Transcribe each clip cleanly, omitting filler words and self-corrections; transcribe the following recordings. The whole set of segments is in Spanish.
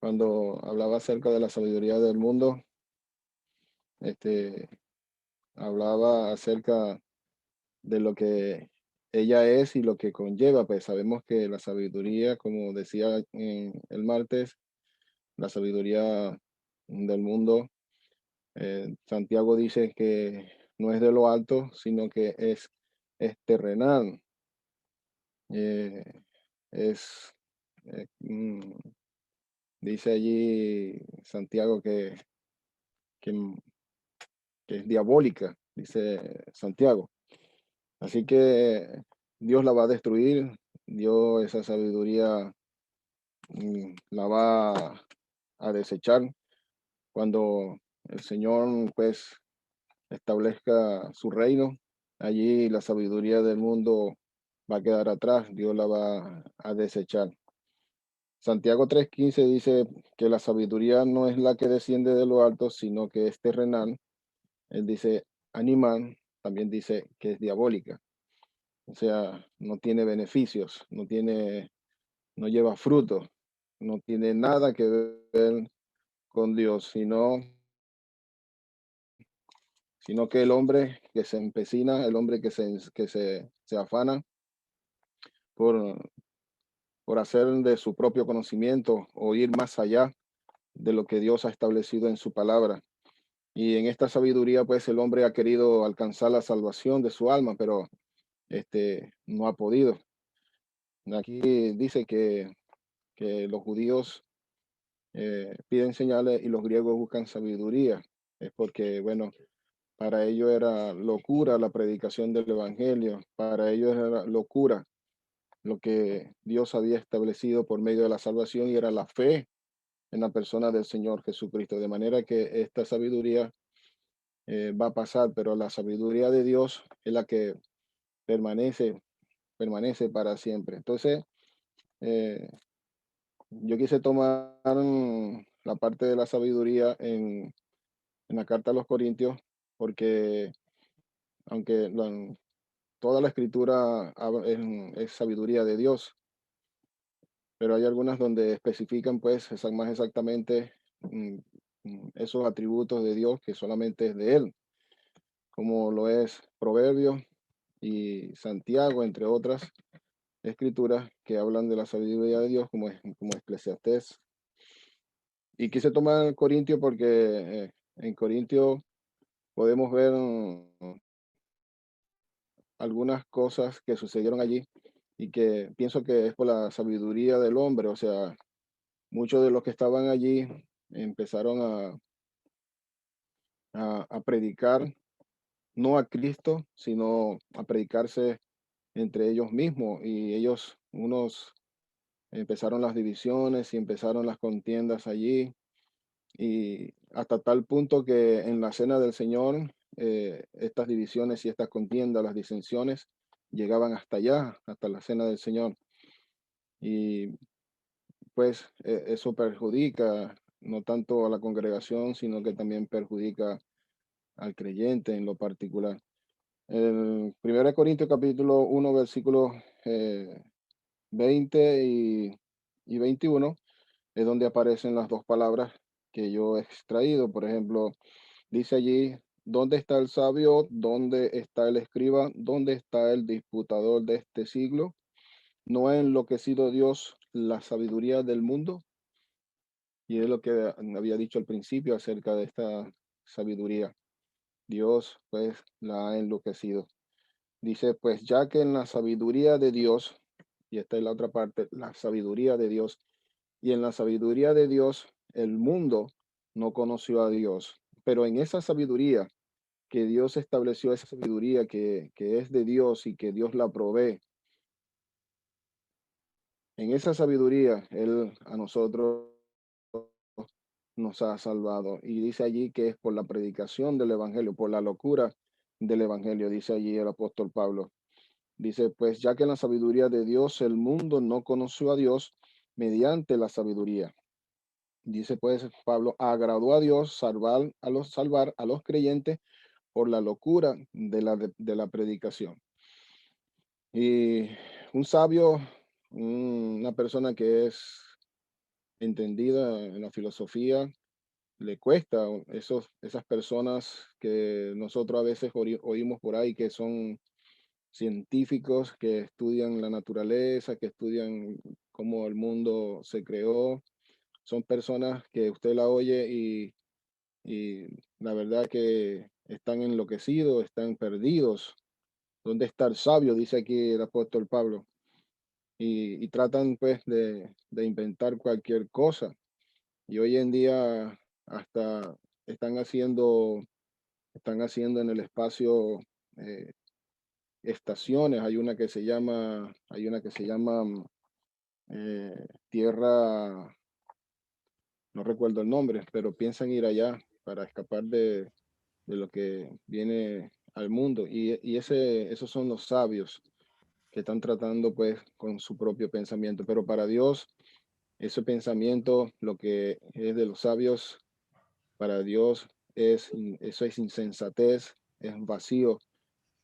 cuando hablaba acerca de la sabiduría del mundo, este, hablaba acerca de lo que ella es y lo que conlleva. Pues sabemos que la sabiduría, como decía en el martes, la sabiduría del mundo, Santiago dice que no es de lo alto, sino que es terrenal. eh, es, eh, mm, dice allí Santiago que, que es diabólica, dice Santiago. Así que Dios la va a destruir, Dios esa sabiduría la va a desechar cuando el Señor pues establezca su reino. Allí la sabiduría del mundo va a quedar atrás, Dios la va a desechar. Santiago 3:15 dice que la sabiduría no es la que desciende de lo alto, sino que es terrenal. Él dice animal, también dice que es diabólica. O sea, no tiene beneficios, no lleva fruto, no tiene nada que ver con Dios, sino que el hombre que se empecina, el hombre que se afana por, por hacer de su propio conocimiento o ir más allá de lo que Dios ha establecido en su palabra. Y en esta sabiduría, pues el hombre ha querido alcanzar la salvación de su alma, pero no ha podido. Aquí dice que los judíos piden señales y los griegos buscan sabiduría. Es porque, bueno, para ellos era locura la predicación del evangelio, para ellos era locura lo que Dios había establecido por medio de la salvación y era la fe en la persona del Señor Jesucristo. De manera que esta sabiduría va a pasar, pero la sabiduría de Dios es la que permanece, permanece para siempre. Entonces, eh, yo quise tomar la parte de la sabiduría en la carta a los Corintios, porque aunque toda la escritura es sabiduría de Dios, pero hay algunas donde especifican pues más exactamente mm, esos atributos de Dios que solamente es de Él, como lo es Proverbios y Santiago, entre otras escrituras que hablan de la sabiduría de Dios, como Eclesiastés. Y quise tomar Corintio porque en Corintio podemos ver algunas cosas que sucedieron allí y que pienso que es por la sabiduría del hombre. O sea, muchos de los que estaban allí empezaron a predicar no a Cristo, sino a predicarse entre ellos mismos. Y unos empezaron las divisiones y empezaron las contiendas allí. Y hasta tal punto que en la cena del Señor, estas divisiones y estas contiendas, las disensiones, llegaban hasta allá, hasta la cena del Señor. Y pues eso perjudica no tanto a la congregación, sino que también perjudica al creyente en lo particular. El 1 Corintios capítulo 1, versículos 20 y 21 es donde aparecen las dos palabras que yo he extraído. Por ejemplo, dice allí, ¿dónde está el sabio? ¿Dónde está el escriba? ¿Dónde está el disputador de este siglo? ¿No ha enloquecido Dios la sabiduría del mundo? Y es lo que había dicho al principio acerca de esta sabiduría. Dios pues la ha enloquecido. Dice, pues ya que en la sabiduría de Dios, y esta es la otra parte, la sabiduría de Dios, y en la sabiduría de Dios el mundo no conoció a Dios, pero en esa sabiduría que Dios estableció, esa sabiduría que es de Dios y que Dios la provee, en esa sabiduría Él a nosotros nos ha salvado. Y dice allí que es por la predicación del Evangelio, por la locura del Evangelio, dice allí el apóstol Pablo. Dice, pues ya que en la sabiduría de Dios el mundo no conoció a Dios mediante la sabiduría. Dice pues Pablo, agradó a Dios salvar a los creyentes por la locura de la predicación. Y un sabio, una persona que es entendida en la filosofía, le cuesta esas personas que nosotros a veces oímos por ahí que son científicos que estudian la naturaleza, que estudian cómo el mundo se creó. Son personas que usted la oye y la verdad que están enloquecidos, están perdidos. ¿Dónde está el sabio? Dice aquí el apóstol Pablo. Y tratan pues de inventar cualquier cosa. Y hoy en día hasta están haciendo, están haciendo en el espacio eh, estaciones. Hay una que se llama Tierra, no recuerdo el nombre, pero piensan ir allá para escapar de lo que viene al mundo. Esos son los sabios que están tratando pues con su propio pensamiento. Pero para Dios, ese pensamiento, lo que es de los sabios, para Dios eso es insensatez, es vacío,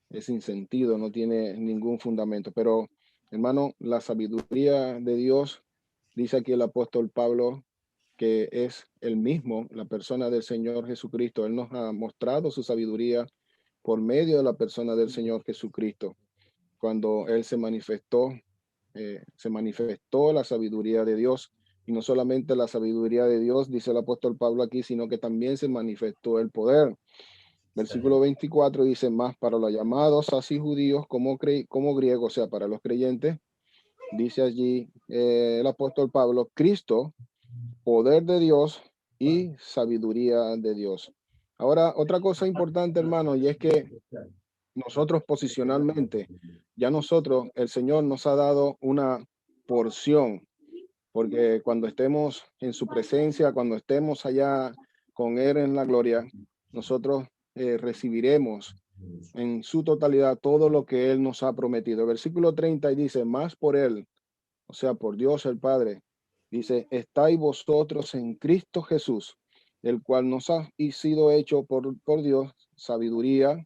es sin sentido, no tiene ningún fundamento. Pero, hermano, la sabiduría de Dios, dice aquí el apóstol Pablo, que es el mismo, la persona del Señor Jesucristo. Él nos ha mostrado su sabiduría por medio de la persona del Señor Jesucristo. Cuando Él se manifestó la sabiduría de Dios. Y no solamente la sabiduría de Dios, dice el apóstol Pablo aquí, sino que también se manifestó el poder. Versículo 24 dice, más para los llamados, así judíos como griegos, o sea, para los creyentes, dice allí el apóstol Pablo, Cristo, poder de Dios y sabiduría de Dios. Ahora, otra cosa importante, hermano, y es que nosotros posicionalmente, ya nosotros, el Señor nos ha dado una porción, porque cuando estemos en su presencia, cuando estemos allá con Él en la gloria, nosotros recibiremos en su totalidad todo lo que Él nos ha prometido. Versículo 30 y dice, más por Él, o sea, por Dios el Padre, dice, estáis vosotros en Cristo Jesús, el cual nos ha sido hecho por Dios sabiduría,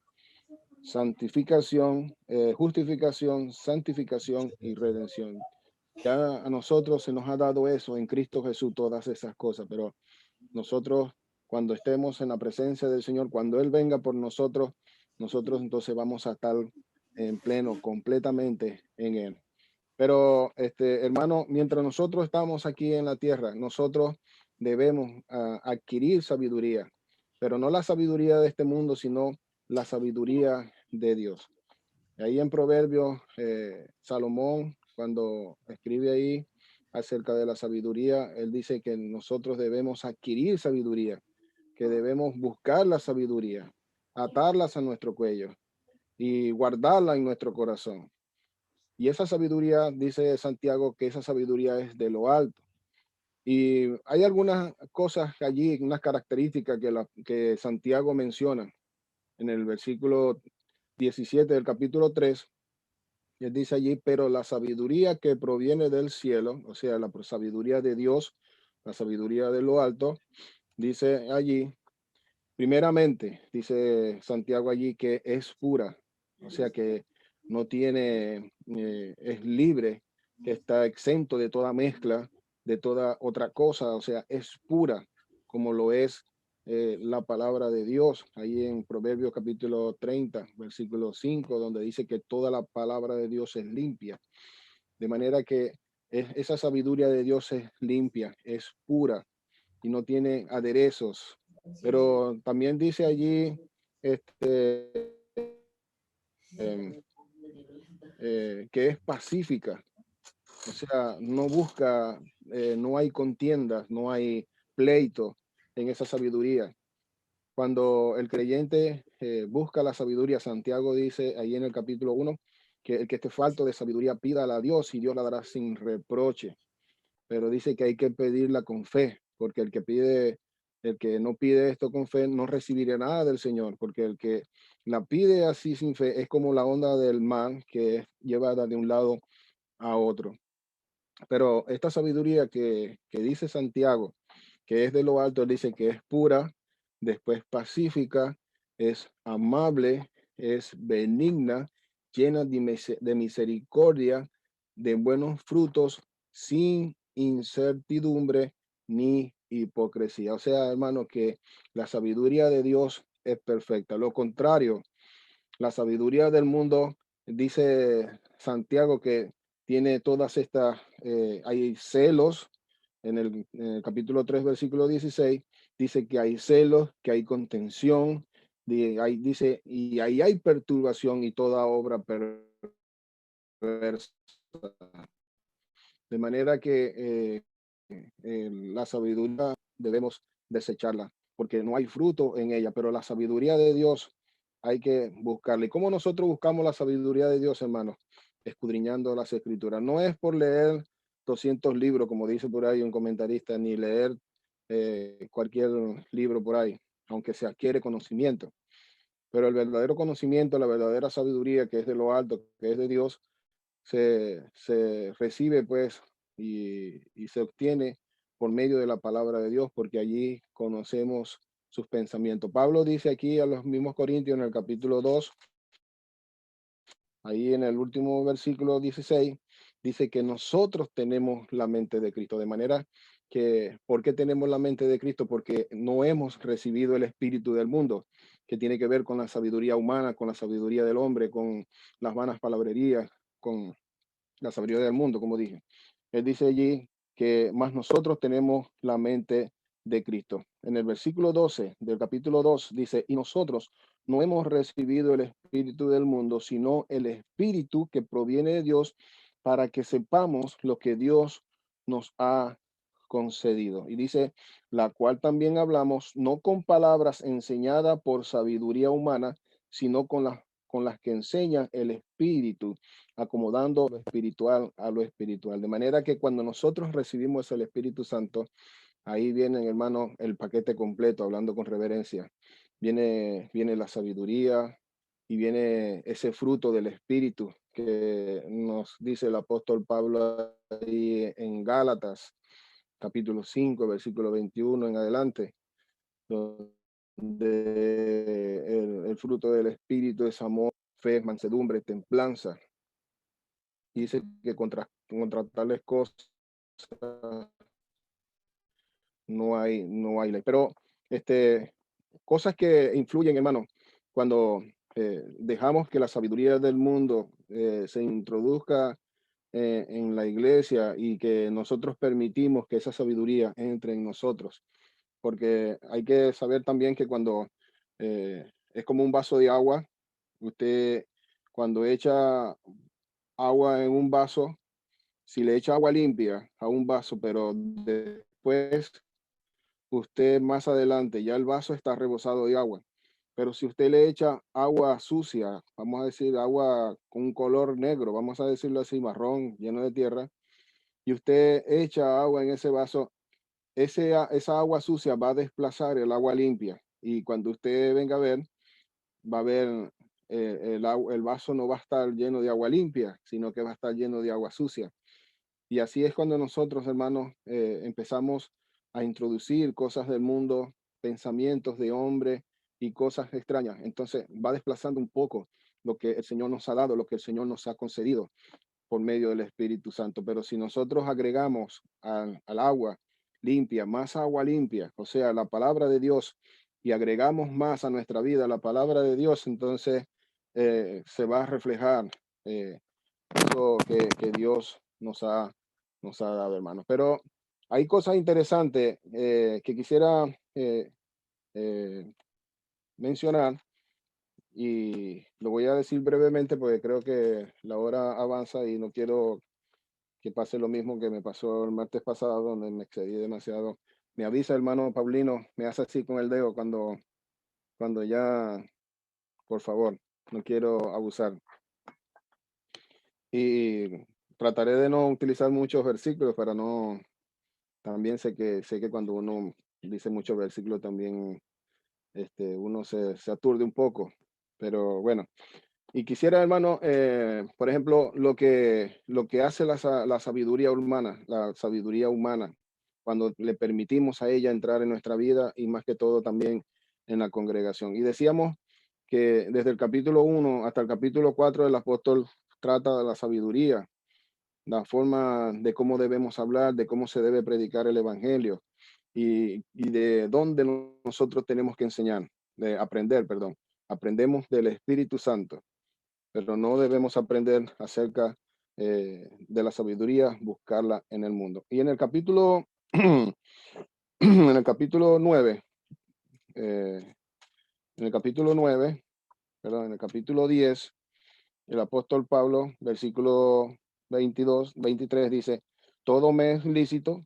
santificación, justificación, santificación y redención. Ya a nosotros se nos ha dado eso en Cristo Jesús, todas esas cosas, pero nosotros cuando estemos en la presencia del Señor, cuando Él venga por nosotros, nosotros entonces vamos a estar en pleno, completamente en Él. Pero, hermano, mientras nosotros estamos aquí en la tierra, nosotros debemos adquirir sabiduría, pero no la sabiduría de este mundo, sino la sabiduría de Dios. Ahí en Proverbios, Salomón, cuando escribe ahí acerca de la sabiduría, él dice que nosotros debemos adquirir sabiduría, que debemos buscar la sabiduría, atarlas a nuestro cuello y guardarla en nuestro corazón. Y esa sabiduría, dice Santiago, que esa sabiduría es de lo alto. Y hay algunas cosas allí, unas características que Santiago menciona en el versículo 17 del capítulo 3. Él dice allí, pero la sabiduría que proviene del cielo, o sea, la sabiduría de Dios, la sabiduría de lo alto, dice allí, primeramente, dice Santiago allí que es pura, o sea que no tiene, es libre, que está exento de toda mezcla, de toda otra cosa, o sea, es pura, como lo es la palabra de Dios, ahí en Proverbios capítulo 30, versículo 5, donde dice que toda la palabra de Dios es limpia, de manera que esa sabiduría de Dios es limpia, es pura y no tiene aderezos. Pero también dice allí este, em, que es pacífica, o sea, no busca, no hay contiendas, no hay pleito en esa sabiduría. Cuando el creyente busca la sabiduría, Santiago dice ahí en el capítulo 1 que el que esté falto de sabiduría pídala a Dios y Dios la dará sin reproche. Pero dice que hay que pedirla con fe, porque el que no pide esto con fe no recibirá nada del Señor, porque el que la pide así sin fe es como la onda del mar que es llevada de un lado a otro. Pero esta sabiduría que dice Santiago, que es de lo alto, él dice que es pura, después pacífica, es amable, es benigna, llena de misericordia, de buenos frutos, sin incertidumbre ni hipocresía. O sea, hermano, que la sabiduría de Dios es perfecta. Lo contrario, la sabiduría del mundo, dice Santiago, que tiene todas estas, hay celos, en el capítulo 3 versículo 16 dice que hay celos, que hay contención, dice, y ahí hay perturbación y toda obra perversa. De manera que la sabiduría debemos desecharla, porque no hay fruto en ella, pero la sabiduría de Dios hay que buscarla. ¿Y cómo nosotros buscamos la sabiduría de Dios, hermanos? Escudriñando las escrituras. No es por leer 200 libros, como dice por ahí un comentarista, ni leer cualquier libro por ahí, aunque se adquiere conocimiento. Pero el verdadero conocimiento, la verdadera sabiduría que es de lo alto, que es de Dios, se recibe pues y se obtiene por medio de la palabra de Dios, porque allí conocemos sus pensamientos. Pablo dice aquí a los mismos Corintios en el capítulo 2, ahí en el último versículo 16, dice que nosotros tenemos la mente de Cristo, de manera que, ¿por qué tenemos la mente de Cristo? Porque no hemos recibido el espíritu del mundo, que tiene que ver con la sabiduría humana, con la sabiduría del hombre, con las vanas palabrerías, con la sabiduría del mundo, como dije. Él dice allí que más nosotros tenemos la mente de Cristo. En el versículo 12 del capítulo 2 dice, y nosotros no hemos recibido el espíritu del mundo, sino el espíritu que proviene de Dios para que sepamos lo que Dios nos ha concedido. Y dice, la cual también hablamos, no con palabras enseñadas por sabiduría humana, sino con las que enseña el espíritu, acomodando lo espiritual a lo espiritual. De manera que cuando nosotros recibimos el Espíritu Santo, ahí viene, hermano, el paquete completo, hablando con reverencia. Viene la sabiduría y viene ese fruto del Espíritu que nos dice el apóstol Pablo ahí en Gálatas, capítulo 5 versículo 21 en adelante, donde el fruto del Espíritu es amor, fe, mansedumbre, templanza. Y dice que contra tales cosas no hay ley. Pero cosas que influyen, hermano, cuando dejamos que la sabiduría del mundo se introduzca en la iglesia y que nosotros permitimos que esa sabiduría entre en nosotros. Porque hay que saber también que cuando es como un vaso de agua, usted cuando echa agua en un vaso, si le echa agua limpia a un vaso, pero después usted más adelante ya el vaso está rebosado de agua, pero si usted le echa agua sucia, vamos a decir agua con un color negro, vamos a decirlo así, marrón, lleno de tierra, y usted echa agua en ese vaso, esa agua sucia va a desplazar el agua limpia, y cuando usted venga a ver, va a ver el vaso no va a estar lleno de agua limpia, sino que va a estar lleno de agua sucia. Y así es cuando nosotros, hermanos, empezamos a introducir cosas del mundo, pensamientos de hombre y cosas extrañas. Entonces va desplazando un poco lo que el Señor nos ha dado, lo que el Señor nos ha concedido por medio del Espíritu Santo. Pero si nosotros agregamos al agua limpia, más agua limpia, o sea, la palabra de Dios, y agregamos más a nuestra vida la palabra de Dios, entonces se va a reflejar eso que Dios nos ha dado, hermanos. Pero hay cosas interesantes que quisiera eh, mencionar y lo voy a decir brevemente porque creo que la hora avanza y no quiero que pase lo mismo que me pasó el martes pasado, donde me excedí demasiado. Me avisa, hermano Paulino, me hace así con el dedo cuando ya, por favor, no quiero abusar. Y trataré de no utilizar muchos versículos para no. También sé que cuando uno dice muchos versículos también uno se aturde un poco, pero bueno. Y quisiera, hermano, por ejemplo, lo que hace la sabiduría humana, cuando le permitimos a ella entrar en nuestra vida y más que todo también en la congregación. Y decíamos que desde el capítulo 1 hasta el capítulo 4 el apóstol trata de la sabiduría, la forma de cómo debemos hablar, de cómo se debe predicar el evangelio. y de dónde nosotros tenemos que enseñar, de aprender, perdón. Aprendemos del Espíritu Santo, pero no debemos aprender acerca de la sabiduría, buscarla en el mundo. Y en el capítulo, en el capítulo 9, en el capítulo 9, perdón, en el capítulo 10, el apóstol Pablo, versículo 22, 23, dice, todo me es lícito,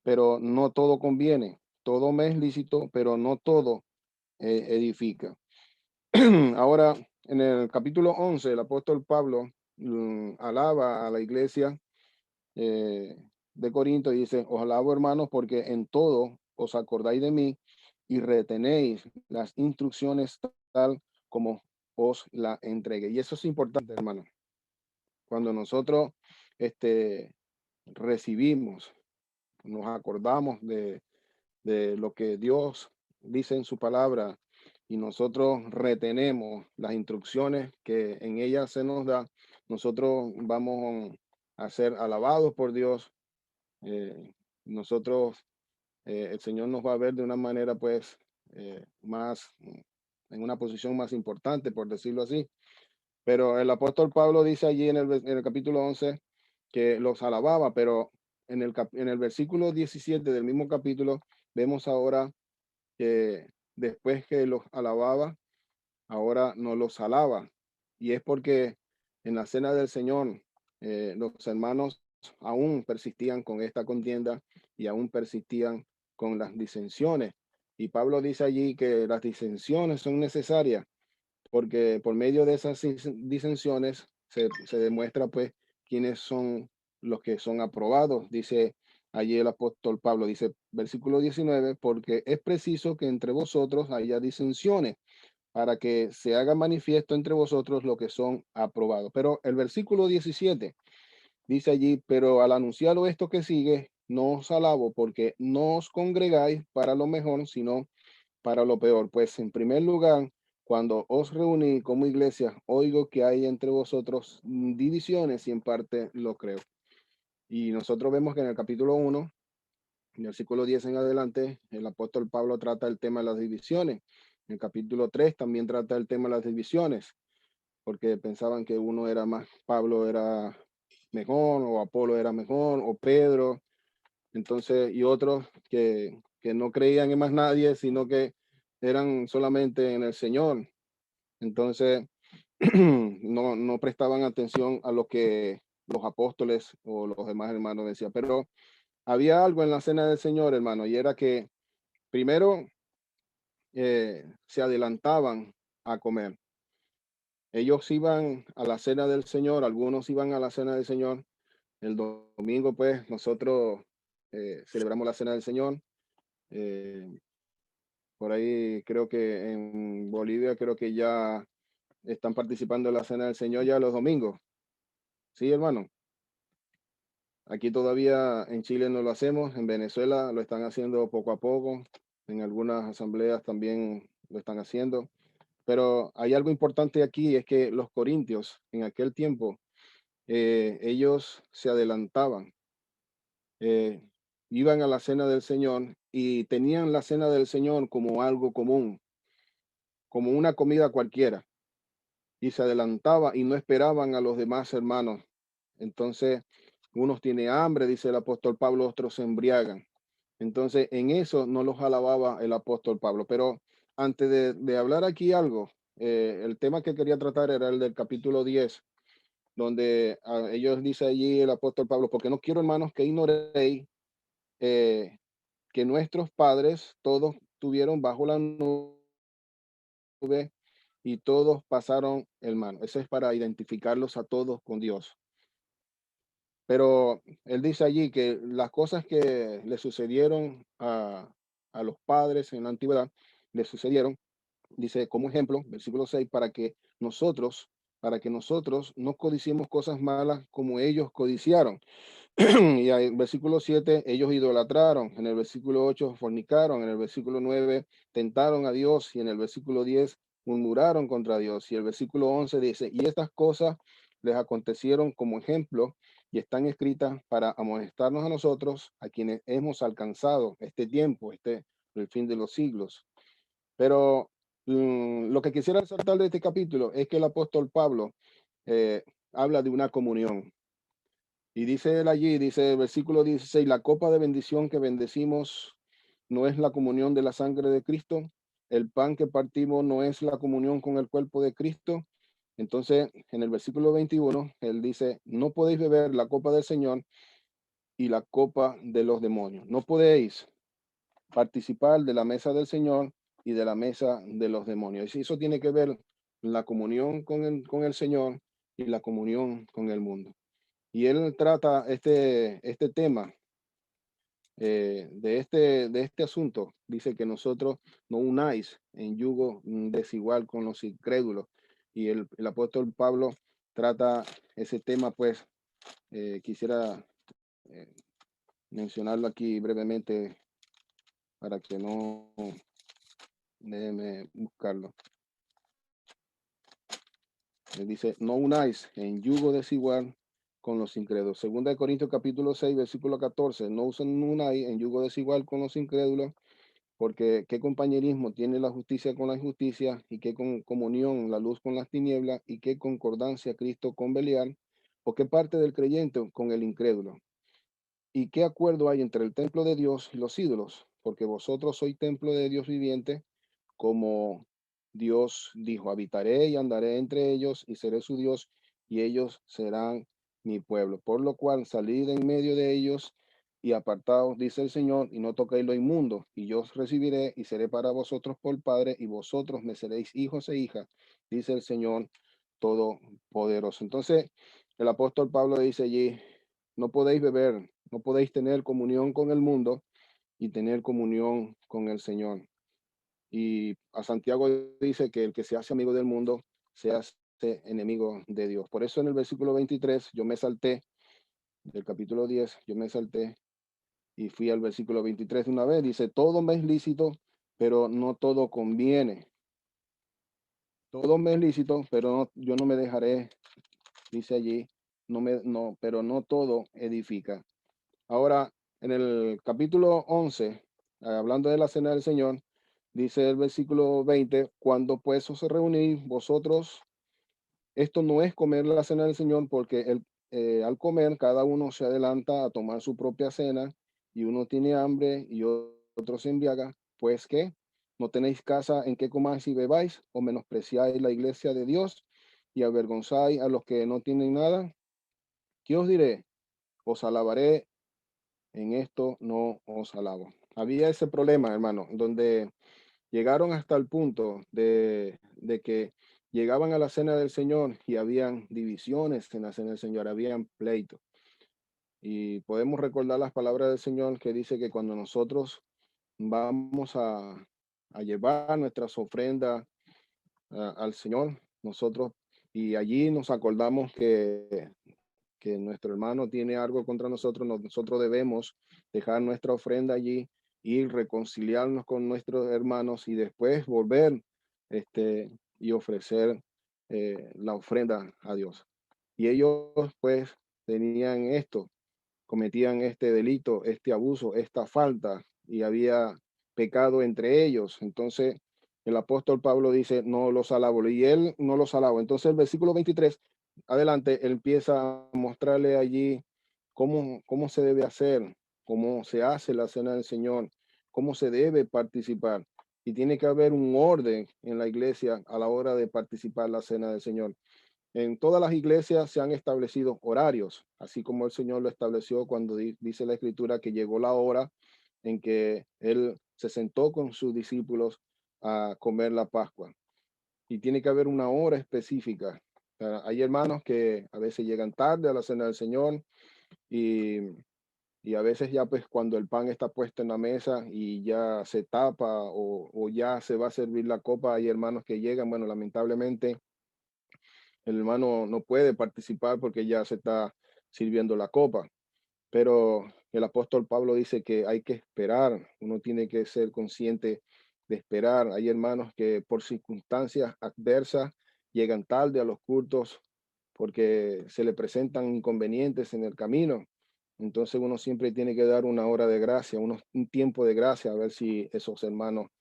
pero no todo conviene. Todo me es lícito, pero no todo edifica. Ahora, en el capítulo 11, el apóstol Pablo alaba a la iglesia eh, de Corinto y dice, os alabo hermanos porque en todo os acordáis de mí y retenéis las instrucciones tal como os la entregué. Y eso es importante, hermano. Cuando nosotros recibimos, nos acordamos de lo que Dios dice en su palabra y nosotros retenemos las instrucciones que en ella se nos da, nosotros vamos a ser alabados por Dios. Nosotros, el Señor nos va a ver de una manera pues más, en una posición más importante, por decirlo así. Pero el apóstol Pablo dice allí en el capítulo 11 que los alababa, pero en el versículo 17 del mismo capítulo vemos ahora que después que los alababa, ahora no los alaba. Y es porque en la cena del Señor, los hermanos aún persistían con esta contienda y aún persistían con las disensiones. Y Pablo dice allí que las disensiones son necesarias porque por medio de esas disensiones se demuestra pues quiénes son los que son aprobados. Dice allí el apóstol Pablo, dice versículo 19, porque es preciso que entre vosotros haya disensiones para que se haga manifiesto entre vosotros lo que son aprobados. Pero el versículo 17 dice allí, pero al anunciarlo esto que sigue, no os alabo porque no os congregáis para lo mejor, sino para lo peor. Pues en primer lugar, cuando os reuní como iglesia, oigo que hay entre vosotros divisiones y en parte lo creo. Y nosotros vemos que en el capítulo 1, en el versículo 10 en adelante, el apóstol Pablo trata el tema de las divisiones. En el capítulo 3 también trata el tema de las divisiones, porque pensaban que uno era más, Pablo era mejor, o Apolo era mejor, o Pedro. Entonces, y otros que no creían en más nadie, sino que eran solamente en el Señor. Entonces, no prestaban atención a lo que los apóstoles o los demás hermanos decían. Pero había algo en la cena del Señor, hermano, y era que primero se adelantaban a comer. Ellos iban a la cena del Señor, algunos iban a la cena del Señor. El domingo, pues, nosotros celebramos la cena del Señor. Eh, por ahí creo que en Bolivia creo que ya están participando en la cena del Señor ya los domingos. Sí, hermano. Aquí todavía en Chile no lo hacemos, en Venezuela lo están haciendo poco a poco, en algunas asambleas también lo están haciendo, pero hay algo importante aquí, es que los corintios en aquel tiempo, ellos se adelantaban, eh, iban a la cena del Señor y tenían la cena del Señor como algo común, como una comida cualquiera, y se adelantaba y no esperaban a los demás hermanos. Entonces, unos tienen hambre, dice el apóstol Pablo, otros se embriagan. Entonces, en eso no los alababa el apóstol Pablo. Pero antes de hablar aquí algo, el tema que quería tratar era el del capítulo 10, donde ellos dice allí el apóstol Pablo, porque no quiero, hermanos, que ignoréis que nuestros padres todos tuvieron bajo la nube y todos pasaron el mal. Eso es para identificarlos a todos con Dios. Pero él dice allí que las cosas que le sucedieron a los padres en la antigüedad, le sucedieron, dice como ejemplo, versículo 6, para que nosotros no codiciemos cosas malas como ellos codiciaron. Y en el versículo 7, ellos idolatraron, en el versículo 8, fornicaron, en el versículo 9, tentaron a Dios, y en el versículo 10, murmuraron contra Dios. Y el versículo 11 dice, y estas cosas les acontecieron como ejemplo y están escritas para amonestarnos a nosotros, a quienes hemos alcanzado este tiempo, el fin de los siglos. Pero lo que quisiera resaltar de este capítulo es que el apóstol Pablo eh, habla de una comunión. Y dice él allí, dice el versículo 16, la copa de bendición que bendecimos no es la comunión de la sangre de Cristo, el pan que partimos no es la comunión con el cuerpo de Cristo. Entonces, en el versículo 21, él dice, no podéis beber la copa del Señor y la copa de los demonios. No podéis participar de la mesa del Señor y de la mesa de los demonios. Y eso tiene que ver la comunión con el Señor y la comunión con el mundo. Y él trata este tema de este asunto. Dice que nosotros no unáis en yugo desigual con los incrédulos. Y el apóstol Pablo trata ese tema, pues quisiera eh, mencionarlo aquí brevemente para que no, déjeme buscarlo. Él dice, no unáis en yugo desigual con los incrédulos. Segunda de Corintios capítulo 6, versículo 14. No usen unáis en yugo desigual con los incrédulos, porque qué compañerismo tiene la justicia con la injusticia, y qué comunión la luz con las tinieblas, y qué concordancia Cristo con Belial, o qué parte del creyente con el incrédulo. ¿Y qué acuerdo hay entre el templo de Dios y los ídolos? Porque vosotros sois templo de Dios viviente, como Dios dijo, habitaré y andaré entre ellos y seré su Dios y ellos serán mi pueblo. Por lo cual salid en medio de ellos y apartaos, dice el Señor, y no toquéis lo inmundo, y yo os recibiré y seré para vosotros por Padre, y vosotros me seréis hijos e hijas, dice el Señor Todopoderoso. Entonces, el apóstol Pablo dice allí, no podéis beber, no podéis tener comunión con el mundo y tener comunión con el Señor. Y a Santiago dice que el que se hace amigo del mundo se hace enemigo de Dios. Por eso en el versículo 23 yo me salté del capítulo 10, yo me salté y fui al versículo 23 de una vez. Dice, todo me es lícito, pero no todo conviene. Todo me es lícito, pero yo no me dejaré, dice allí, pero no todo edifica. Ahora, en el capítulo 11, hablando de la cena del Señor, dice el versículo 20, cuando pues os reunís vosotros, esto no es comer la cena del Señor, porque al comer cada uno se adelanta a tomar su propia cena, y uno tiene hambre y otro se embriaga, pues que no tenéis casa en que comáis y bebáis, o menospreciáis la iglesia de Dios y avergonzáis a los que no tienen nada. ¿Qué os diré? Os alabaré, en esto no os alabo. Había ese problema, hermano, donde llegaron hasta el punto de que llegaban a la cena del Señor y habían divisiones en la cena del Señor, habían pleitos. Y podemos recordar las palabras del Señor que dice que cuando nosotros vamos a llevar nuestras ofrendas al Señor, nosotros, y allí nos acordamos que nuestro hermano tiene algo contra nosotros, nosotros debemos dejar nuestra ofrenda allí y reconciliarnos con nuestros hermanos y después volver y ofrecer la ofrenda a Dios. Y ellos pues tenían esto, cometían este delito, este abuso, esta falta, y había pecado entre ellos. Entonces el apóstol Pablo dice, no los alabo, y él no los alaba. Entonces el versículo 23, adelante, él empieza a mostrarle allí cómo se debe hacer, cómo se hace la cena del Señor, cómo se debe participar. Y tiene que haber un orden en la iglesia a la hora de participar la cena del Señor. En todas las iglesias se han establecido horarios, así como el Señor lo estableció cuando dice la Escritura que llegó la hora en que Él se sentó con sus discípulos a comer la Pascua. Y tiene que haber una hora específica. Hay hermanos que a veces llegan tarde a la cena del Señor, y, y a veces ya pues cuando el pan está puesto en la mesa y ya se tapa o ya se va a servir la copa, hay hermanos que llegan, bueno, lamentablemente el hermano no puede participar porque ya se está sirviendo la copa. Pero el apóstol Pablo dice que hay que esperar, uno tiene que ser consciente de esperar. Hay hermanos que por circunstancias adversas llegan tarde a los cultos porque se le presentan inconvenientes en el camino. Entonces uno siempre tiene que dar una hora de gracia, un tiempo de gracia, a ver si esos hermanos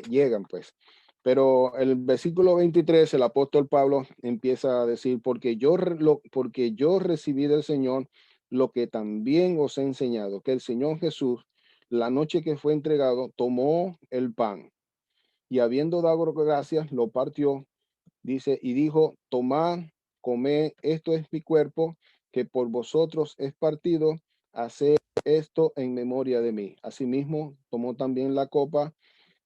llegan, pues. Pero el versículo 23, el apóstol Pablo empieza a decir, porque yo recibí del Señor lo que también os he enseñado, que el Señor Jesús, la noche que fue entregado, tomó el pan y habiendo dado gracias, lo partió, dice, y dijo, tomad, comed, esto es mi cuerpo, que por vosotros es partido, haced esto en memoria de mí. Asimismo, tomó también la copa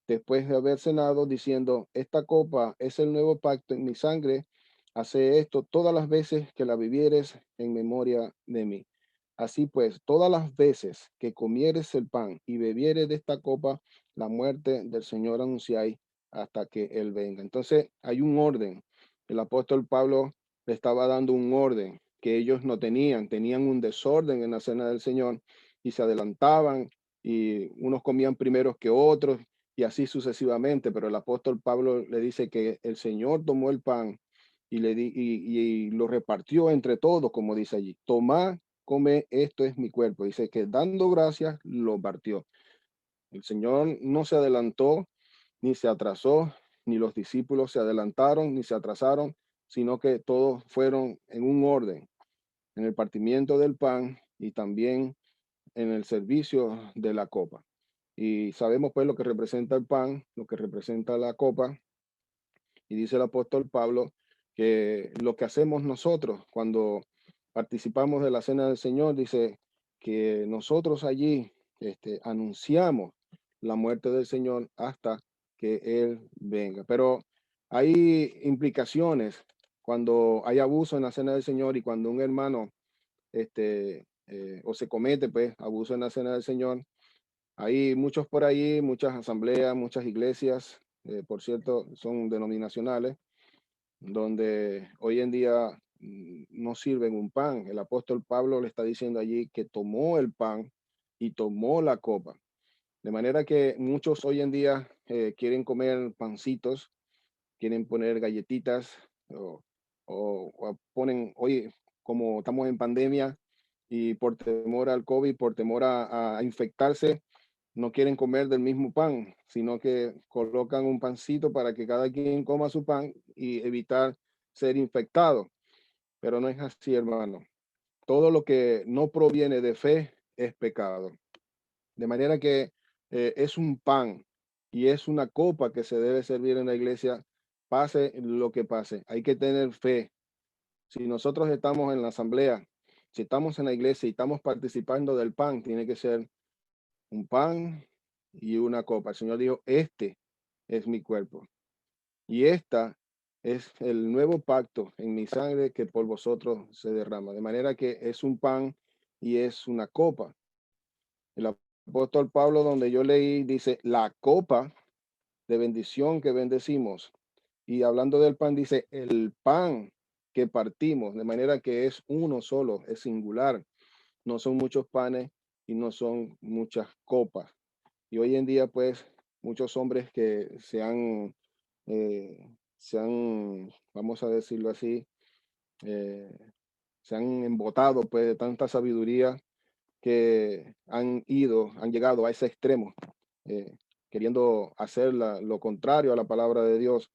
después de haber cenado, diciendo, esta copa es el nuevo pacto en mi sangre, hace esto todas las veces que la bebieres en memoria de mí. Así pues, todas las veces que comieres el pan y bebieres de esta copa, la muerte del Señor anunciáis hasta que Él venga. Entonces, hay un orden. El apóstol Pablo le estaba dando un orden que ellos no tenían un desorden en la cena del Señor y se adelantaban y unos comían primeros que otros y así sucesivamente, pero el apóstol Pablo le dice que el Señor tomó el pan y lo repartió entre todos, como dice allí, tomad, come, esto es mi cuerpo. Dice que dando gracias lo partió. El Señor no se adelantó, ni se atrasó, ni los discípulos se adelantaron, ni se atrasaron, sino que todos fueron en un orden, en el partimiento del pan y también en el servicio de la copa. Y sabemos pues lo que representa el pan, lo que representa la copa. Y dice el apóstol Pablo que lo que hacemos nosotros cuando participamos de la cena del Señor, dice que nosotros allí anunciamos la muerte del Señor hasta que Él venga. Pero hay implicaciones cuando hay abuso en la cena del Señor y cuando un hermano o se comete pues abuso en la cena del Señor. Hay muchos por ahí, muchas asambleas, muchas iglesias, por cierto, son denominacionales, donde hoy en día no sirven un pan. El apóstol Pablo le está diciendo allí que tomó el pan y tomó la copa. De manera que muchos hoy en día quieren comer pancitos, quieren poner galletitas o ponen, oye, como estamos en pandemia y por temor al COVID, por temor a infectarse, no quieren comer del mismo pan, sino que colocan un pancito para que cada quien coma su pan y evitar ser infectado. Pero no es así, hermano. Todo lo que no proviene de fe es pecado. De manera que es un pan y es una copa que se debe servir en la iglesia, pase lo que pase. Hay que tener fe. Si nosotros estamos en la asamblea, si estamos en la iglesia y estamos participando del pan, tiene que ser un pan y una copa. El Señor dijo, este es mi cuerpo y esta es el nuevo pacto en mi sangre que por vosotros se derrama. De manera que es un pan y es una copa. El apóstol Pablo, donde yo leí, dice, la copa de bendición que bendecimos. Y hablando del pan, dice, el pan que partimos, de manera que es uno solo, es singular. No son muchos panes y no son muchas copas. Y hoy en día, pues, muchos hombres que vamos a decirlo así, eh, se han embotado, pues, de tanta sabiduría que han llegado a ese extremo, eh, queriendo hacer lo contrario a la palabra de Dios.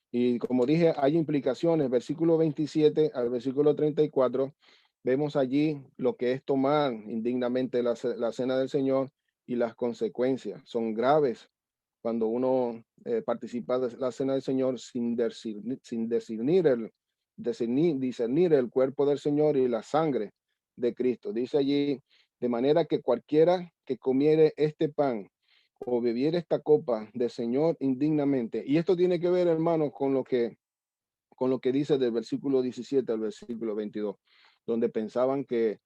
Y como dije, hay implicaciones. Versículo 27 al versículo 34, vemos allí lo que es tomar indignamente la cena del Señor y las consecuencias. Son graves cuando uno participa de la cena del Señor sin discernir el cuerpo del Señor y la sangre de Cristo. Dice allí, de manera que cualquiera que comiere este pan o bebiere esta copa del Señor indignamente. Y esto tiene que ver, hermano, con lo que dice del versículo 17 al versículo 22, donde pensaban que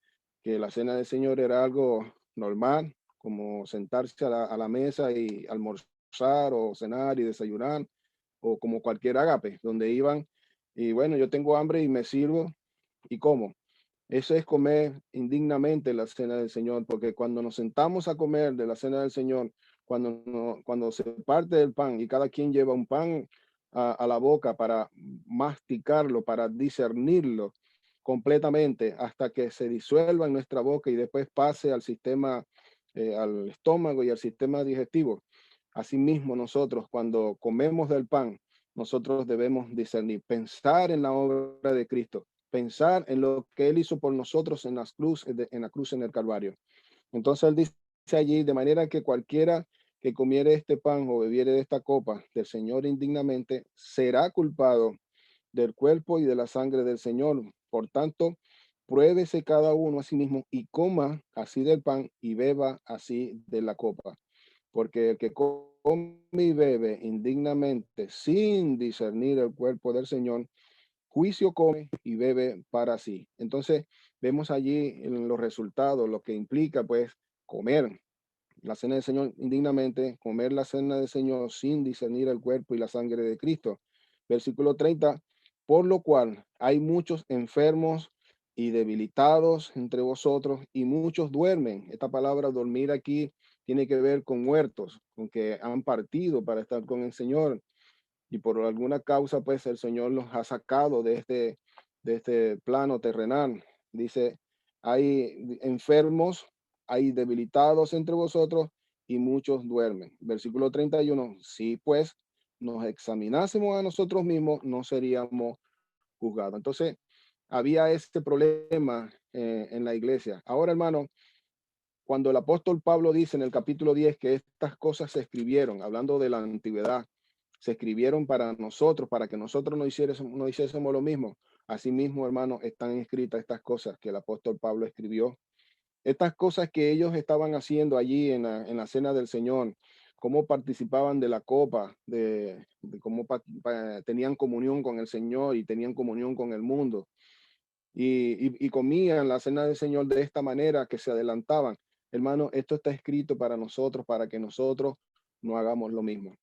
la cena del Señor era algo normal, como sentarse a la mesa y almorzar o cenar y desayunar, o como cualquier ágape, donde iban y bueno, yo tengo hambre y me sirvo y como. Eso es comer indignamente la cena del Señor, porque cuando nos sentamos a comer de la cena del Señor, cuando se parte del pan y cada quien lleva un pan, a la boca, para masticarlo, para discernirlo completamente hasta que se disuelva en nuestra boca y después pase al sistema, al estómago y al sistema digestivo. Asimismo, nosotros cuando comemos del pan, nosotros debemos discernir, pensar en la obra de Cristo, pensar en lo que Él hizo por nosotros en en la cruz en el Calvario. Entonces Él dice allí, de manera que cualquiera que comiere este pan o bebiere de esta copa del Señor indignamente, será culpado del cuerpo y de la sangre del Señor. Por tanto, pruébese cada uno a sí mismo y coma así del pan y beba así de la copa. Porque el que come y bebe indignamente sin discernir el cuerpo del Señor, juicio come y bebe para sí. Entonces, vemos allí en los resultados, lo que implica pues comer la cena del Señor indignamente, comer la cena del Señor sin discernir el cuerpo y la sangre de Cristo. Versículo 30, por lo cual hay muchos enfermos y debilitados entre vosotros y muchos duermen. Esta palabra dormir aquí tiene que ver con muertos, con que han partido para estar con el Señor y por alguna causa, pues el Señor los ha sacado de este plano terrenal. Dice, hay enfermos, hay debilitados entre vosotros y muchos duermen. Versículo 31, si pues nos examinásemos a nosotros mismos, no seríamos juzgados. Entonces, había este problema en la iglesia. Ahora, hermano, cuando el apóstol Pablo dice en el capítulo 10 que estas cosas se escribieron, hablando de la antigüedad, se escribieron para nosotros, para que nosotros no hiciésemos lo mismo. Asimismo, hermano, están escritas estas cosas que el apóstol Pablo escribió. Estas cosas que ellos estaban haciendo allí en la cena del Señor, cómo participaban de la copa, de cómo tenían comunión con el Señor y tenían comunión con el mundo y comían la cena del Señor de esta manera, que se adelantaban. Hermano, esto está escrito para nosotros, para que nosotros no hagamos lo mismo,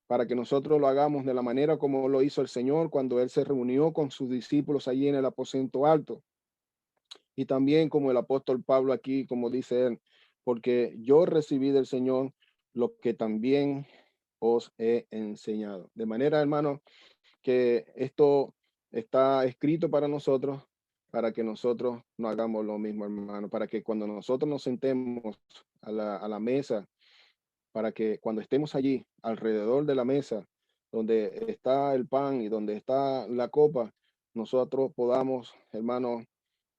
para que nosotros lo hagamos de la manera como lo hizo el Señor cuando Él se reunió con sus discípulos allí en el aposento alto. Y también como el apóstol Pablo aquí, como dice él, porque yo recibí del Señor lo que también os he enseñado. De manera, hermano, que esto está escrito para nosotros, para que nosotros no hagamos lo mismo, hermano, para que cuando nosotros nos sentemos a la mesa, para que cuando estemos allí alrededor de la mesa, donde está el pan y donde está la copa, nosotros podamos, hermano,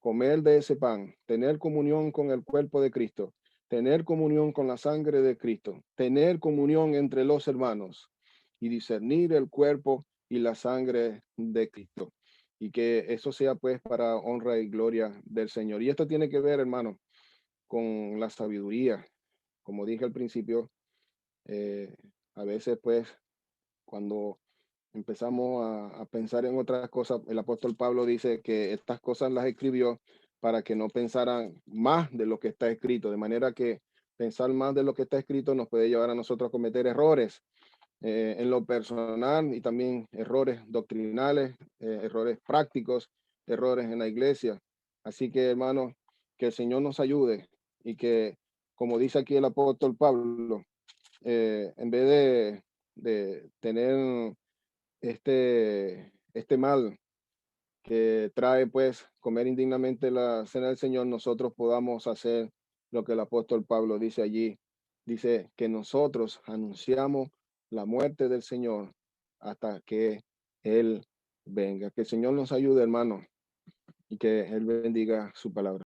comer de ese pan, tener comunión con el cuerpo de Cristo, tener comunión con la sangre de Cristo, tener comunión entre los hermanos y discernir el cuerpo y la sangre de Cristo. Y que eso sea pues para honra y gloria del Señor. Y esto tiene que ver, hermano, con la sabiduría. Como dije al principio, eh, a veces pues cuando empezamos a pensar en otras cosas, el apóstol Pablo dice que estas cosas las escribió para que no pensaran más de lo que está escrito, de manera que pensar más de lo que está escrito nos puede llevar a nosotros a cometer errores en lo personal y también errores doctrinales, errores prácticos, errores en la iglesia. Así que, hermanos, que el Señor nos ayude y que, como dice aquí el apóstol Pablo, en vez de tener este mal que trae pues comer indignamente la cena del Señor, nosotros podamos hacer lo que el apóstol Pablo dice allí. Dice que nosotros anunciamos la muerte del Señor hasta que Él venga. Que el Señor nos ayude, hermano, y que Él bendiga su palabra.